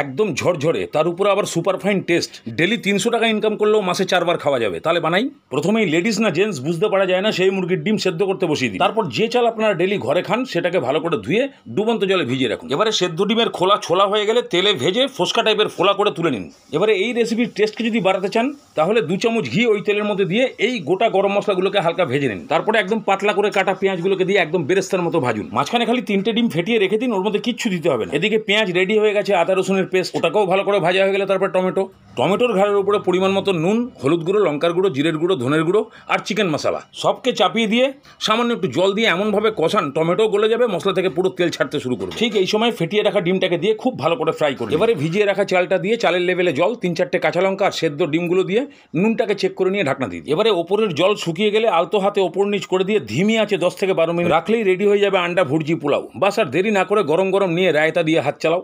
একদম ঝরঝরে, তার উপরে আবার সুপারফাইন টেস্ট। ডেলি 300 টাকা ইনকাম করলেও মাসে 4 বার খাওয়া যাবে। তাহলে বানাই। প্রথমেই লেডিস না জেন্টস বুঝতে পারা যায় না, সেই মুরগির ডিম সেদ্ধ করতে বসিয়ে দিই। তারপর যে চাল আপনারা ডেলি ঘরে খান সেটাকে ভালো করে ধুয়ে ডুবন্ত জলে ভিজিয়ে রাখুন। এবারে সেদ্ধ ডিমের খোলা ছোলা হয়ে গেলে তেলে ভেজে ফোসকা টাইপের ফোলা করে তুলে নিন। এবারে এই রেসিপির টেস্টকে যদি বাড়াতে চান তাহলে 2 চামচ ঘি ওই তেলের মধ্যে দিয়ে এই গোটা গরম মশলাগুলোকে হালকা ভেজে নিন। তারপরে একদম পাতলা করে কাটা পেঁয়াজগুলোকে দিয়ে একদম বেরেস্তার মতো ভাজুন। মাঝখানে খালি 3টে ডিম ফেটিয়ে রেখে দিন, ওর মধ্যে কিচ্ছু দিতে হবে না। এদিকে পেঁয়াজ রেডি হয়ে গেছে, আদা রসুনের পেস্ট, ওটাকেও ভালো করে ভাজা হয়ে গেলে তারপর টমেটোর ঘাড়ের উপরে পরিমাণ মতো নুন, হলুদ গুঁড়ো, লঙ্কার গুঁড়ো, জিরের গুঁড়ো, ধনের গুঁড়ো আর চিকেন মশলা সবকে চাপিয়ে দিয়ে সামান্য একটু জল দিয়ে এমনভাবে কষান টমেটো গলে যাবে, মশলা থেকে পুরো তেল ছাড়তে শুরু করবে। ঠিক এই সময় ফেটিয়ে রাখা ডিমটাকে দিয়ে খুব ভালো করে ফ্রাই করুন। এবারে ভিজিয়ে রাখা চালটা দিয়ে চালের লেভেলে জল, 3-4টে কাঁচা লঙ্কা আর সেদ্ধ ডিমগুলো দিয়ে নুনটাকে চেক করে নিয়ে ঢাকনা দিন। এবারে ওপরের জল শুকিয়ে গেলে আলতো হাতে ওপর নিচ করে দিয়ে ধিমি আছে 10 থেকে 12 মিনিট রাখলেই রেডি হয়ে যাবে আন্ডা ভুর্জি পোলাও। বাস আর দেরি না করে গরম গরম নিয়ে রায়তা দিয়ে হাত চালাও।